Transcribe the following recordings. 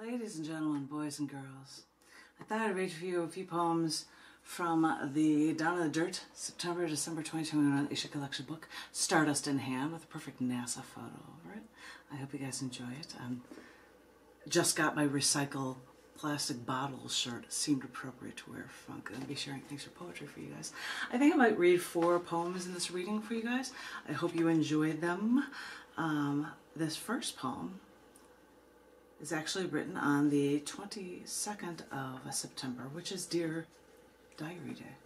Ladies and gentlemen, boys and girls, I thought I'd read for you a few poems from the Down in the Dirt, September-December 2021 issue collection book, Stardust in Hand, with a perfect NASA photo over it. I hope you guys enjoy it. Just got my recycle plastic bottle shirt. It seemed appropriate to wear for funk. I'm going to be sharing things for poetry for you guys. I think I might read 4 poems in this reading for you guys. I hope you enjoyed them. This first poem is actually written on the 22nd of September, which is Dear Diary Day.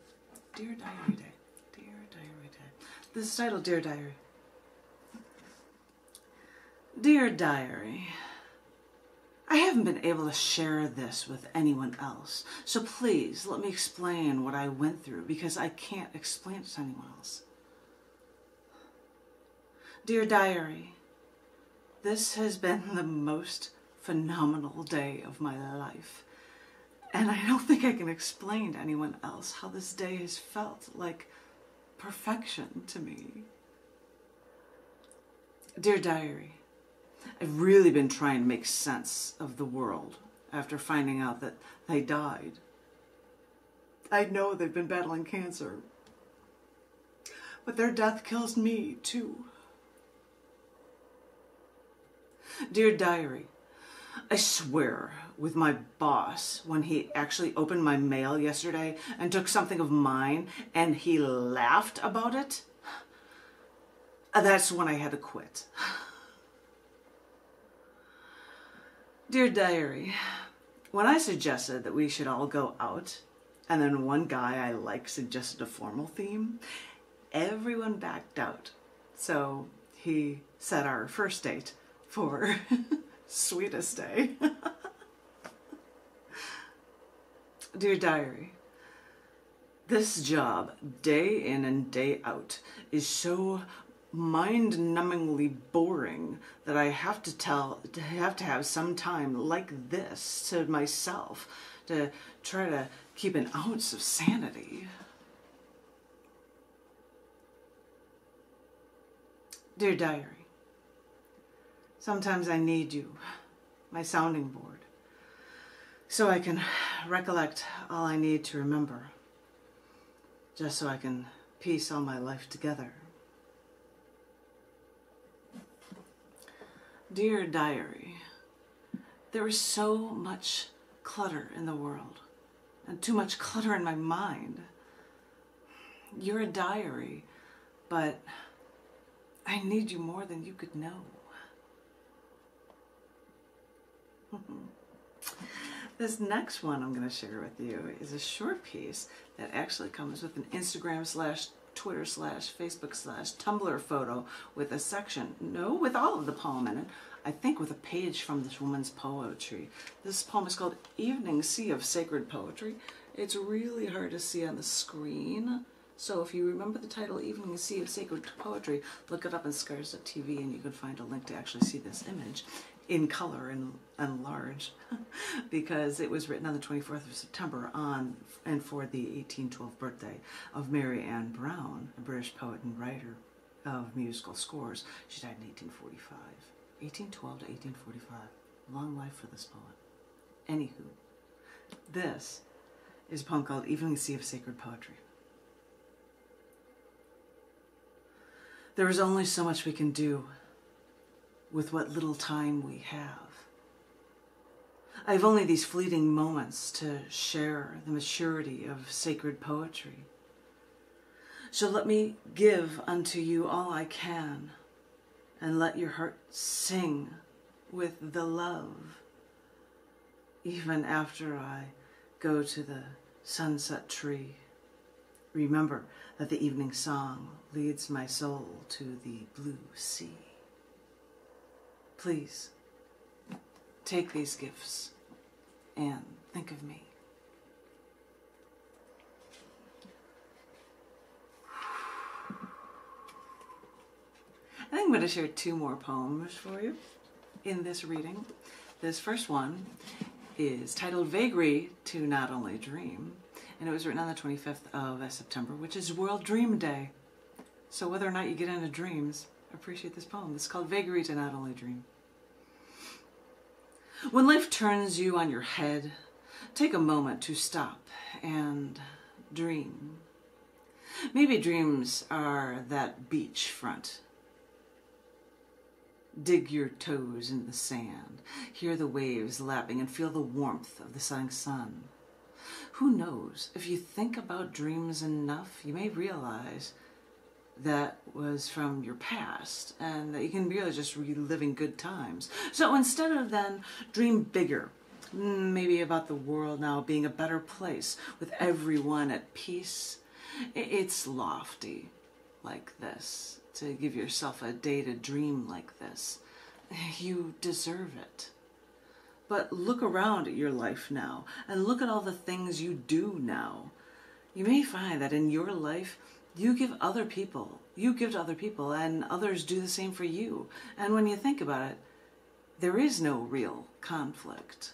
Dear Diary Day. Dear Diary Day. This is titled Dear Diary. Dear Diary, I haven't been able to share this with anyone else, so please let me explain what I went through, because I can't explain it to anyone else. Dear Diary, this has been the most phenomenal day of my life, and I don't think I can explain to anyone else how this day has felt like perfection to me. Dear Diary, I've really been trying to make sense of the world after finding out that they died. I know they've been battling cancer, but their death kills me too. Dear Diary, I swear with my boss, when he actually opened my mail yesterday and took something of mine and he laughed about it, that's when I had to quit. Dear Diary, when I suggested that we should all go out, and then one guy I like suggested a formal theme, everyone backed out. So he set our first date for Sweetest Day. Dear Diary, this job, day in and day out, is so mind-numbingly boring that I have to have some time like this to myself to try to keep an ounce of sanity. Dear Diary, sometimes I need you, my sounding board, so I can recollect all I need to remember, just so I can piece all my life together. Dear Diary, there is so much clutter in the world, and too much clutter in my mind. You're a diary, but I need you more than you could know. This next one I'm going to share with you is a short piece that actually comes with an Instagram / Twitter / Facebook / Tumblr photo with a section, no, with all of the poem in it, I think with a page from this woman's poetry. This poem is called Evening Sea of Sacred Poetry. It's really hard to see on the screen, so if you remember the title Evening Sea of Sacred Poetry, look it up on Scars.tv and you can find a link to actually see this image in color and large, because it was written on the 24th of September and for the 1812 birthday of Mary Ann Brown, a British poet and writer of musical scores. She died in 1845. 1812 to 1845. Long life for this poet. Anywho, this is a poem called Evening Sea of Sacred Poetry. There is only so much we can do with what little time we have. I have only these fleeting moments to share the maturity of sacred poetry. So let me give unto you all I can, and let your heart sing with the love, even after I go to the sunset tree. Remember that the evening song leads my soul to the blue sea. Please, take these gifts and think of me. I think I'm going to share 2 more poems for you in this reading. This first one is titled Vagary to Not Only Dream, and it was written on the 25th of September, which is World Dream Day. So whether or not you get into dreams, appreciate this poem. It's called Vagary to Not Only Dream. When life turns you on your head, take a moment to stop and dream. Maybe dreams are that beachfront. Dig your toes in the sand, hear the waves lapping, and feel the warmth of the setting sun. Who knows, if you think about dreams enough, you may realize that was from your past and that you can really just reliving good times. So instead of then, dream bigger. Maybe about the world now being a better place with everyone at peace. It's lofty like this, to give yourself a day to dream like this. You deserve it. But look around at your life now and look at all the things you do now. You may find that in your life, you give to other people and others do the same for you. And when you think about it, there is no real conflict.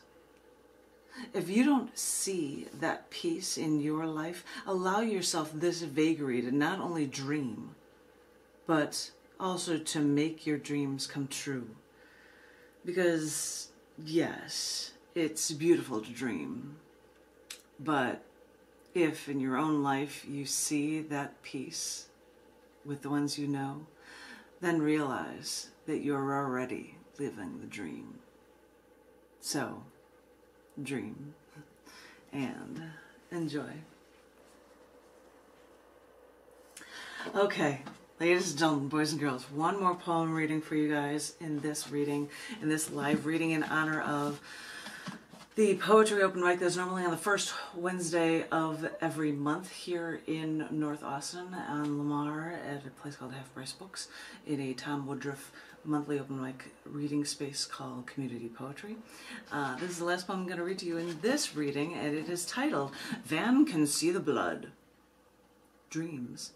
If you don't see that peace in your life, allow yourself this vagary to not only dream, but also to make your dreams come true. Because, yes, it's beautiful to dream, but if in your own life you see that peace with the ones you know, then realize that you're already living the dream. So, dream and enjoy. Okay, ladies and gentlemen, boys and girls, one more poem reading for you guys in this live reading in honor of the poetry open mic that's normally on the first Wednesday of every month here in North Austin on Lamar at a place called Half Price Books in a Tom Woodruff monthly open mic reading space called Community Poetry. This is the last poem I'm going to read to you in this reading, and it is titled Van Can See the Blood. Dreams,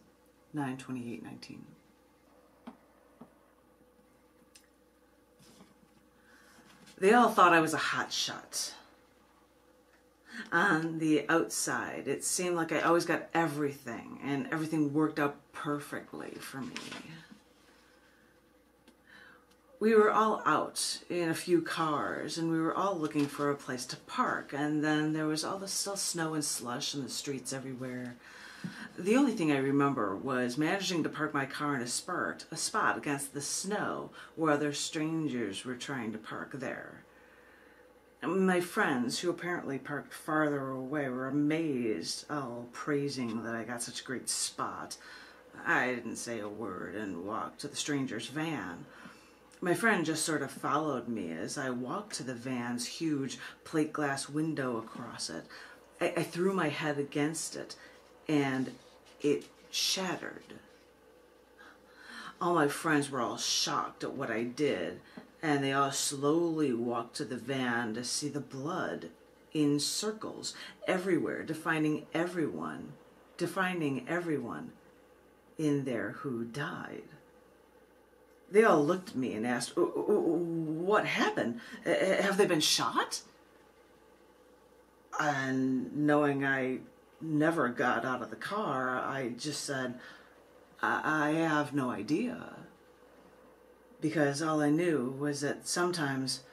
9/28/19. They all thought I was a hot shot. On the outside, it seemed like I always got everything, and everything worked out perfectly for me. We were all out in a few cars, and we were all looking for a place to park, and then there was all the still snow and slush in the streets everywhere. The only thing I remember was managing to park my car in a spot against the snow where other strangers were trying to park there. My friends, who apparently parked farther away, were amazed, all praising that I got such a great spot. I didn't say a word and walked to the stranger's van. My friend just sort of followed me as I walked to the van's huge plate glass window across it. I threw my head against it, and it shattered. All my friends were all shocked at what I did, and they all slowly walked to the van to see the blood in circles everywhere, defining everyone in there who died. They all looked at me and asked, "What happened? Have they been shot?" And knowing I never got out of the car, I just said, I have no idea. Because all I knew was that sometimes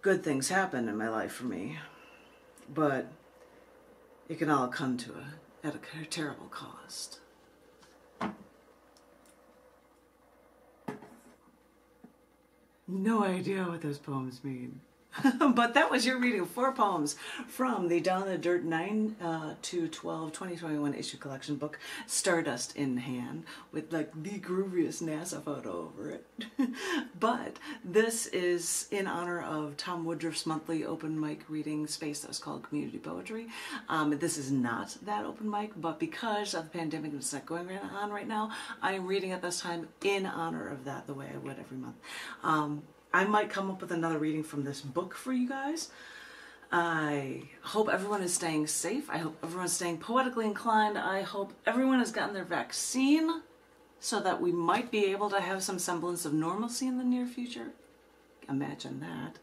good things happen in my life for me, but it can all come to at a terrible cost. No idea what those poems mean. But that was your reading of 4 poems from the Down in the Dirt 9/12 2021 issue collection book, Stardust in Hand, with like the grooviest NASA photo over it. But this is in honor of Tom Woodruff's monthly open mic reading space that was called Community Poetry. This is not that open mic, but because of the pandemic that's not going on right now, I am reading at this time in honor of that, the way I would every month. I might come up with another reading from this book for you guys. I hope everyone is staying safe. I hope everyone's staying poetically inclined. I hope everyone has gotten their vaccine so that we might be able to have some semblance of normalcy in the near future. Imagine that.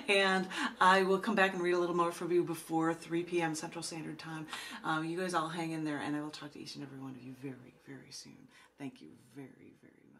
And I will come back and read a little more for you before 3 p.m. Central Standard Time. You guys all hang in there, and I will talk to each and every one of you very, very soon. Thank you very, very much.